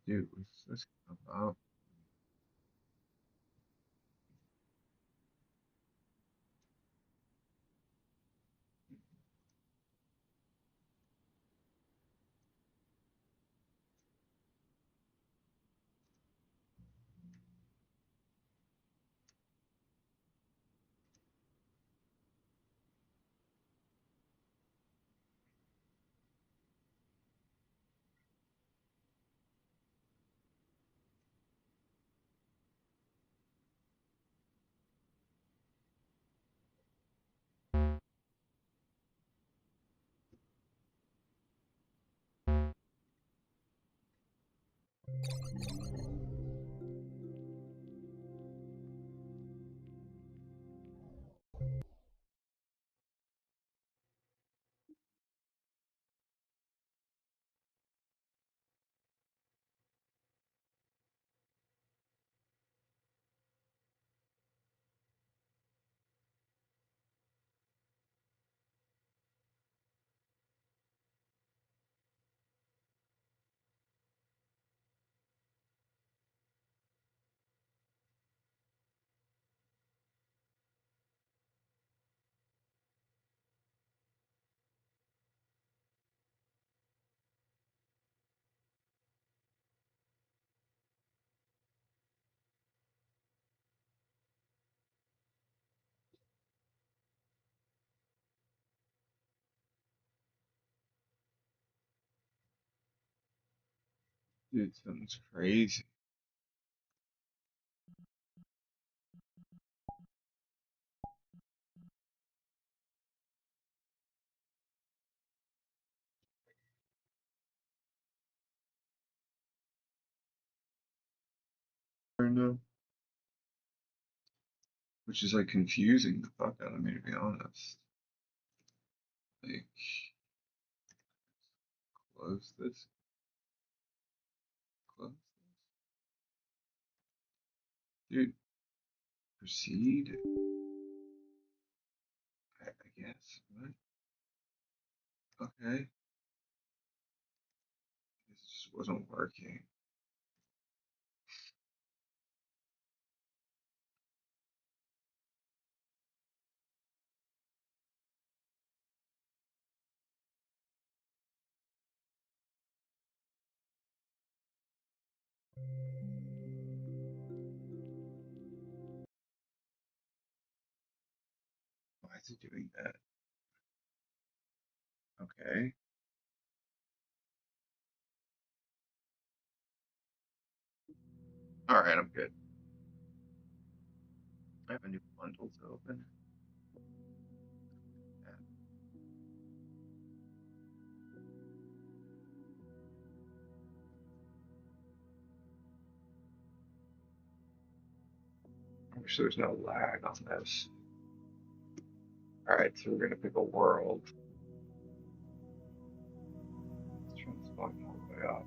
Dude, what's this about? Dude, something's crazy. Right now, which is like confusing the fuck out of me, to be honest. Like, close this, close this. Dude, proceed. I guess. What? Okay. This just wasn't working. Why is it doing that? Okay. Alright, I'm good. I have a new bundle to open. Yeah. I wish there was no lag on this. Alright, so we're gonna pick a world. Let's turn this volume all the way up.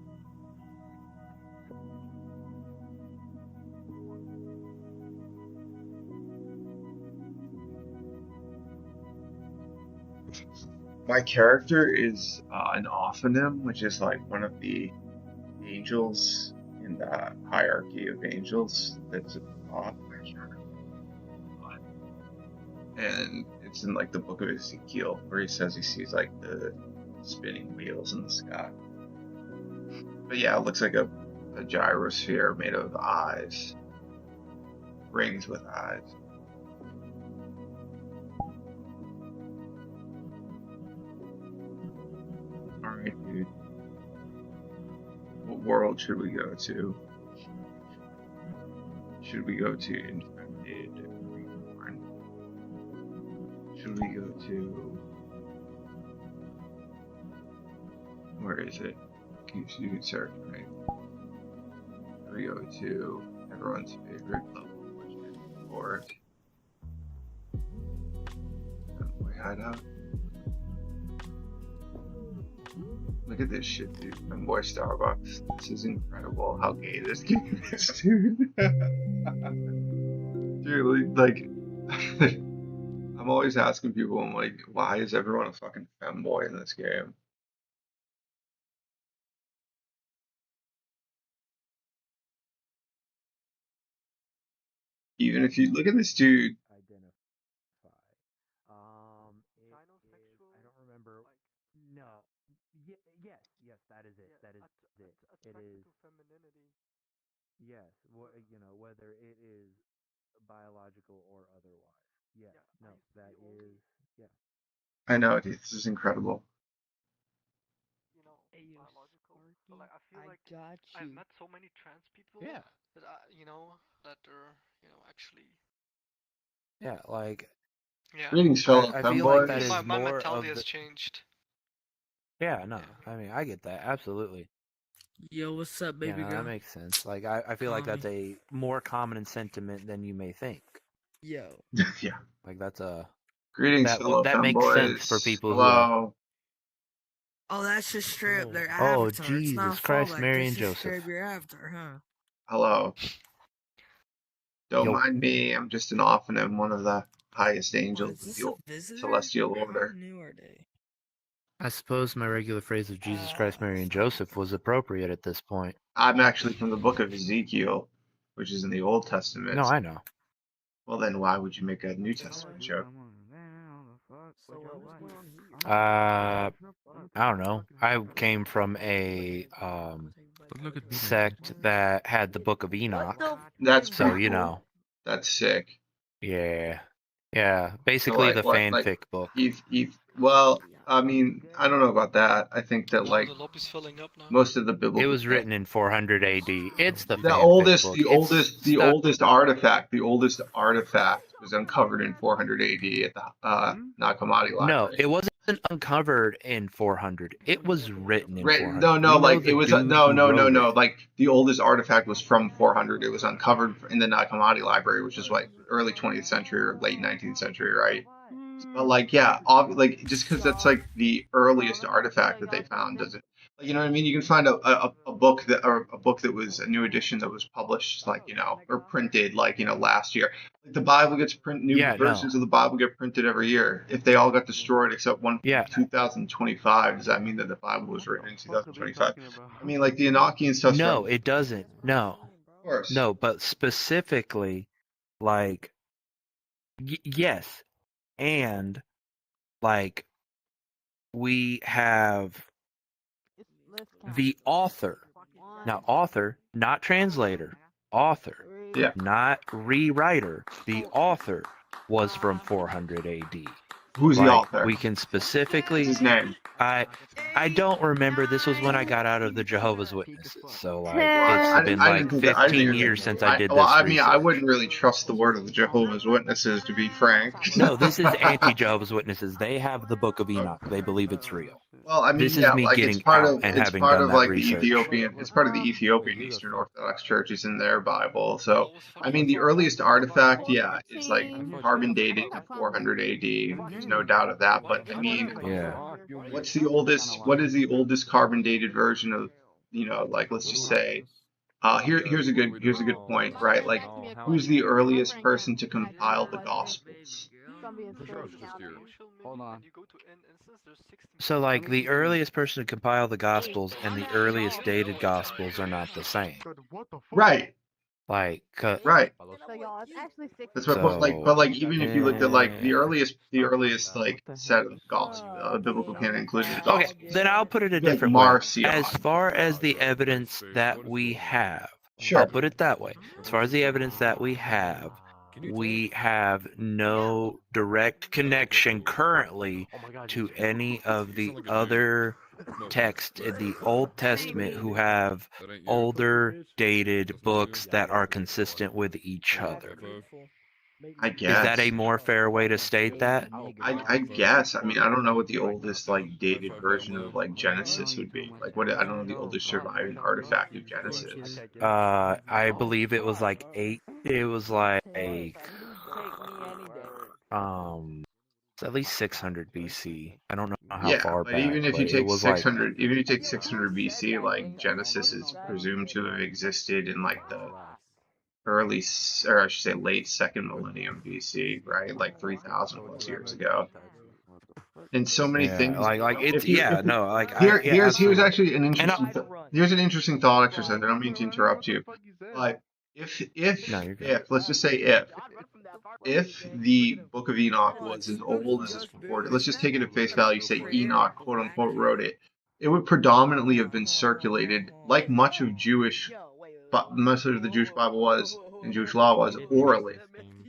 My character is an Ophanim, which is like one of the angels in the hierarchy of angels. That's at the top. And it's in like the book of Ezekiel where he says he sees like the spinning wheels in the sky. But yeah, it looks like a gyrosphere made of eyes, rings with eyes. Alright, dude. What world should we go to? Should we go to Infected Reborn? Should we go to... Where is it? You can search, right? Should we go to everyone's favorite level, which is Fork? Way hideout? Look at this shit, dude. Fanboy Starbucks. This is incredible how gay this game is, dude. Dude, like, I'm always asking people, I'm like, why is everyone a fucking femboy in this game? Even if you look at this dude, identify. It is. I don't remember. No. Yes. Yes. That is it. That is it. It is. Yes. Whether it is biological or otherwise. Yes. No. That is. Yes. I know, dude, this is incredible. Hey, yo, Sparky, I got you. Yeah. Yeah. Greetings, fellow I feel like that femboys. is more of the. Yeah. No. I mean, I get that absolutely. Yo, what's up, Yeah. baby No, girl? that makes sense. I feel like Call that's a more common sentiment than you may think. Yo. Yeah. Like that's a Greetings, fellow that makes sense for femboys. people who are. Hello. Oh, that's just straight up their Oh, avatar. It's not Jesus Christ, fallback. Mary That's and just straight Joseph. up your avatar, huh? Hello. Don't Yo. mind me. I'm just an orphan and one of the highest Oh, angels is of this the a visitor? celestial How order. new are they? I suppose my regular phrase of Jesus Christ, Mary, and Joseph was appropriate at this point. I'm actually from the book of Ezekiel, which is in the Old Testament. No, I know. Well, then why would you make a New Testament joke? So what was going on here? I don't know. I came from a sect that had the Book of Enoch. That's So, pretty cool. That's sick. Yeah. So Basically the what, like, fanfic book. well, I mean, I don't know about that. I think that, like, most of the It biblical was written in 400 AD. It's the the fanfic book. the oldest artifact was uncovered in 400 AD at the Nag Hammadi No, library. it wasn't uncovered in 400. It was written in 400. No, We know like the it was dude who wrote it. like the oldest artifact was from 400. It was uncovered in the Nag Hammadi library, which is like early 20th century or late 19th century, right? But like, yeah, like just because that's like the earliest artifact that they found doesn't, like, you know what I mean? You can find a book that was a new edition that was published, like, or printed, like, last year. Like the Bible gets printed, new Yeah, no. versions of the Bible get printed every year. If they all got destroyed except one Yeah. from 2025, does that mean that the Bible was written in 2025? I mean, like the Enochian stuff. No, it doesn't. No. Of course. No, but specifically, like, yes. And, like, we have the author. Now, author, not translator. Author. Yeah. Not rewriter. The author was from 400 AD. Who's the author? We can specifically. What's his name? I don't remember. This was when I got out of the Jehovah's Witnesses, so like Well, it's been like 15 years since I did this. Well, I mean, research. I wouldn't really trust the word of the Jehovah's Witnesses, to be frank. No, this is anti-Jehovah's Witnesses. They have the Book of Enoch. They believe it's real. Well, I mean, this yeah, is me like getting it's part out of and it's having part done of that like research. the Ethiopian. It's part of the Ethiopian Eastern Orthodox churches in their Bible. So, I mean, the earliest artifact, yeah, is like carbon dated to 400 AD. There's no doubt of that. But I mean, Yeah. What is the oldest carbon dated version of, like, let's just say, here's a good point, right? Like, who's the earliest person to compile the Gospels? Hold on. So, like, the earliest person to compile the Gospels and the earliest dated Gospels are not the same. Right. Like, right. That's what, So, but like, even if you looked at like the earliest like set of gospel, biblical canon included the gospel. Okay, then I'll put it a like different Marcion. way. As far as the evidence that we have, Sure. I'll put it that way. As far as the evidence that we have no direct connection currently to any of the other texts in the Old Testament who have older dated books that are consistent with each other. I guess. Is that a more fair way to state that? I guess. I mean, I don't know what the oldest like dated version of like Genesis would be. Like, I don't know the oldest surviving artifact of Genesis. I believe it was like 8. It was like it's at least 600 BC. I don't know how far back. But even if you take 600, like, even if you take 600 BC, like Genesis is presumed to have existed in like the early, or I should say late second millennium BC, right? Like 3,000 plus years ago. And so many things. Like it's here's actually an interesting. Here's an interesting thought exercise. I don't mean to interrupt you, but if No, you're good. if let's just say if the Book of Enoch was as old as it's reported, let's just take it at face value, say Enoch, quote unquote, wrote it, it would predominantly have been circulated, like much of the Jewish Bible was and Jewish law was, orally.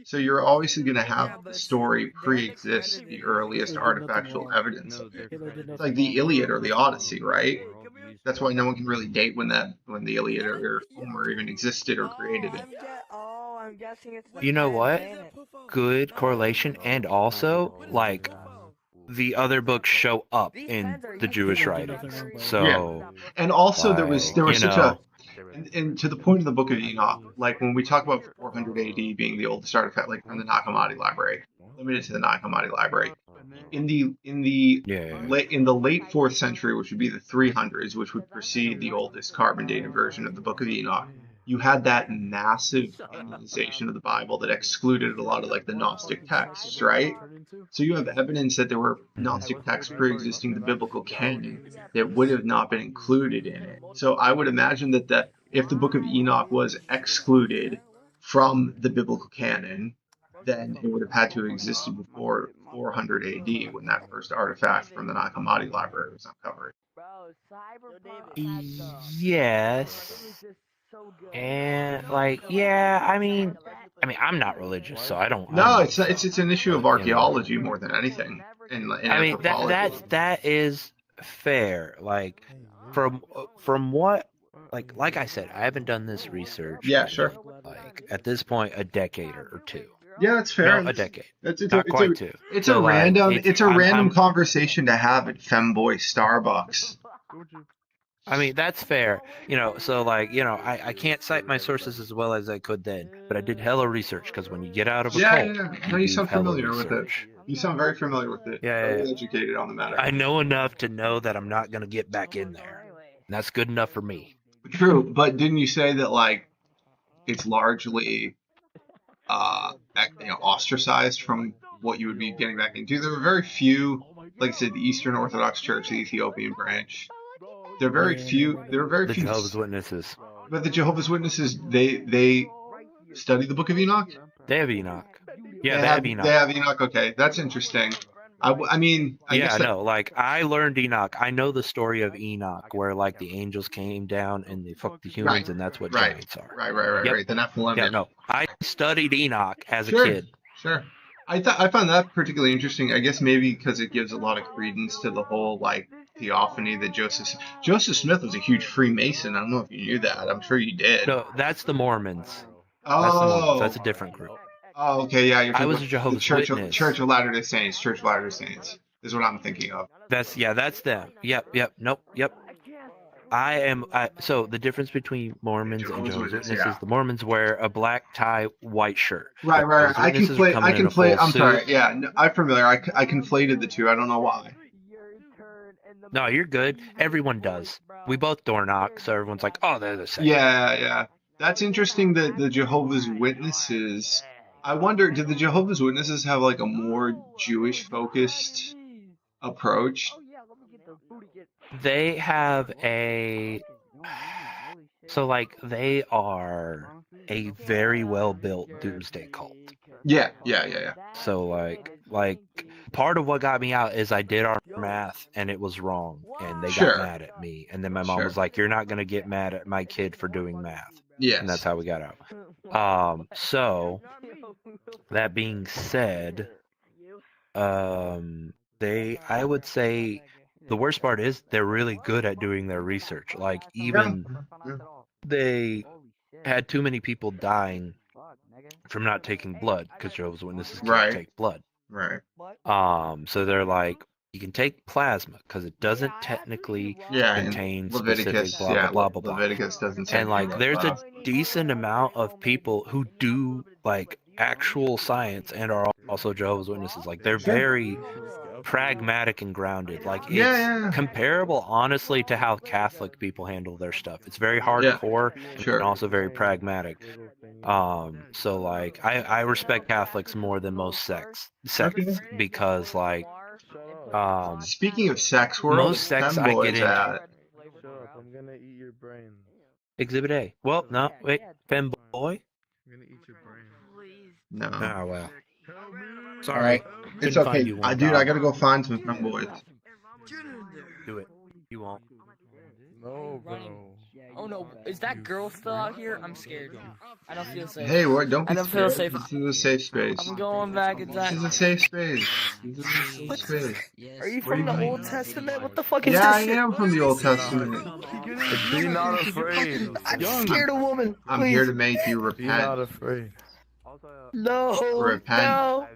So you're obviously going to have the story pre-exist the earliest artifactual evidence of it. It's like the Iliad or the Odyssey, right? That's why no one can really date when the Iliad or Homer even existed or created it. I'm guessing it's You know what? Good correlation, and also like the other books show up in the Jewish writings. So And also like, there was such a and to the point of the Book of Enoch, like when we talk about 400 AD being the oldest artifact, like from the Nag Hammadi library, limited to the Nag Hammadi library, in the late 4th century, which would be the 300s, which would precede the oldest carbon dated version of the Book of Enoch, you had that massive canonization of the Bible that excluded a lot of like the Gnostic texts, right? So you have evidence that there were Gnostic texts pre-existing the biblical canon that would have not been included in it. So I would imagine that if the Book of Enoch was excluded from the biblical canon, then it would have had to have existed before 400 AD when that first artifact from the Nag Hammadi library was uncovered. yes, and like I mean I'm not religious, so I don't. No, know it's an issue of but, archaeology more than anything. In I mean anthropology. that is fair. Like from what like I said, I haven't done this research. Yeah, sure. Like at this point, a decade or two. Yeah, that's fair. No, a decade. Not quite two. It's a random conversation to have at Femboy Starbucks. I mean, that's fair. So I can't cite my sources as well as I could then, but I did hella research because when you get out of a cult, no, you sound familiar with it. You sound very familiar with it. Very educated on the matter. I know enough to know that I'm not gonna get back in there. And that's good enough for me. True, but didn't you say that like it's largely ostracized from what you would be getting back into? There were very few, like I said, the Eastern Orthodox Church, the Ethiopian branch. There were very few. The Jehovah's Witnesses. But the Jehovah's Witnesses, they study the Book of Enoch. They have Enoch. Yeah, they have Enoch. They have Enoch. Okay, that's interesting. I mean, I guess like I learned Enoch. I know the story of Enoch, where like the angels came down and they fucked the humans, and that's what giants are. Right. The Nephilim. Yeah, no, I studied Enoch as a kid. Sure. I found that particularly interesting. I guess maybe because it gives a lot of credence to the whole like theophany that Joseph Smith was a huge Freemason. I don't know if you knew that. I'm sure you did. No, that's the Mormons. Oh, that's a different group. Oh, okay, yeah. I was a Jehovah's Witness. Church of Latter-day Saints. Church of Latter-day Saints is what I'm thinking of. That's them. Yep. Nope. Yep. I am. So the difference between Mormons and Jehovah's Witnesses is the Mormons wear a black tie, white shirt. Right. I can play. I'm sorry. Yeah, no, I'm familiar. I conflated the two. I don't know why. No, you're good. Everyone does. We both door knock, so everyone's like, "Oh, they're the same." Yeah. That's interesting that the Jehovah's Witnesses. I wonder, did the Jehovah's Witnesses have like a more Jewish-focused approach? They have they are a very well-built doomsday cult. Yeah. So like part of what got me out is I did our math and it was wrong, and they got mad at me, and then my mom was like, "You're not gonna get mad at my kid for doing math." Yes. And that's how we got out. So that being said, I would say the worst part is they're really good at doing their research. Like even they had too many people dying from not taking blood because Jehovah's Witnesses can't take blood. Right. So they're like, you can take plasma because it doesn't technically contain specific blah blah. Leviticus doesn't say. And like, there's a decent amount of people who do like actual science and are also Jehovah's Witnesses. Like they're very pragmatic and grounded. Like it's comparable, honestly, to how Catholic people handle their stuff. It's very hardcore and also very pragmatic. So like I respect Catholics more than most sects because like. Speaking of sex, where most sects I get into. I'm gonna eat your brain. Exhibit A. Well, no, wait, femboy. I'm gonna eat your brain. No. Oh well. All Sorry, right. It's couldn't find okay. you one. Dude, I dog. gotta go find some femboys. Do it. You won't. No, bro. Oh no, is that girl still out here? I'm scared. I don't feel safe. Hey, what? Don't I be don't feel scared. safe. This is a safe space. I'm going back This inside. is a safe space. This is a safe space. Are you What from do the you Old mean? Testament? What the fuck is Yeah, I this shit? am from the Old Testament. Be not afraid. I'm scared of women. I'm Please. here to make you Be not repent. afraid. No. Repent. No.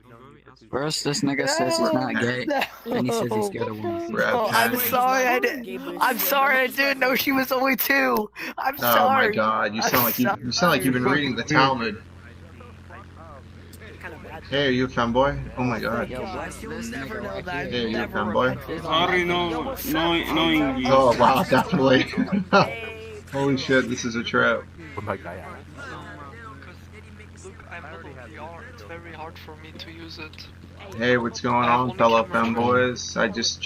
First, this nigga says he's not gay, then he says he's scared of women. Oh, I'm Repent. sorry. I'm sorry. I didn't know she was only 2. I'm Oh sorry. my God! You sound like you sound like you've been reading the Talmud. Hey, are you a femboy? Oh my God. Yo, Wes, you'll never know that. Hey, are you a Never femboy? repent. Sorry, no English. Oh wow, definitely. Holy shit, this is a trip. Look, I'm not on VR. It's very hard for me to use it. Hey, what's going I have on, only fellow camera. femboys? I just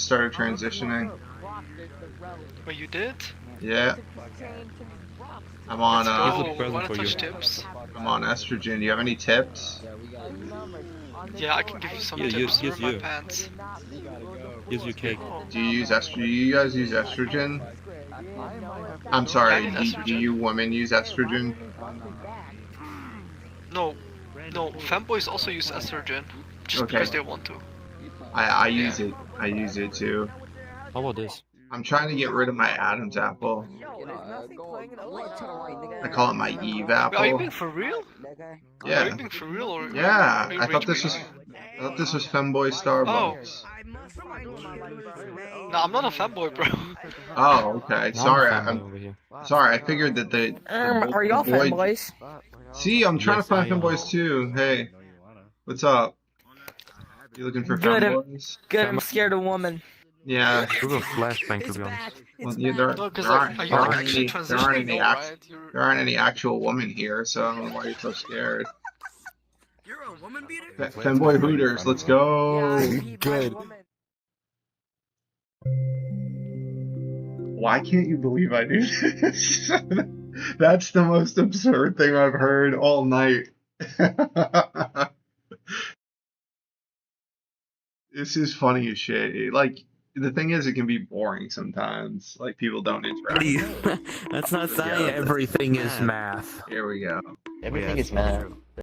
started transitioning. But you did? Yeah. I'm on Oh, wanna touch tips? I'm on estrogen. Do you have any tips? Yeah, I can give you some Yeah, tips yes, for my yeah. pants. Here's your cake. Do you use estrogen? Do you guys use estrogen? I'm sorry. I use Do you women use estrogen? No, femboys also use estrogen, just Okay. because they want to. I use it. I use it too. How about this? I'm trying to get rid of my Adam's apple. I call it my Eve Are you apple. being for real? Are Yeah. you being for real or? Yeah. are you I thought rage this baiting? was femboy Starbucks. No, I'm not a femboy, bro. Oh, okay. Sorry. I'm over here. Sorry. I figured that the Are y'all the boy- fanboys? See, I'm trying Yes, to find I am. femboys too. Hey, what's up? You looking for Good. femboys? Good, I'm scared of women. Yeah. Google flashbang, to be honest. Well, yeah, there No, because aren't like, are you actually any transitioning? No, right? there aren't any actual women here, so I don't know why you're so scared. You're a woman beater? Femboy Hooters, let's go. Good. Why can't you believe I do this? That's the most absurd thing I've heard all night. This is funny as shit. Like, the thing is, it can be boring sometimes. Like, people don't interact. That's not Yeah, science. everything is math. Here we go. Everything is math.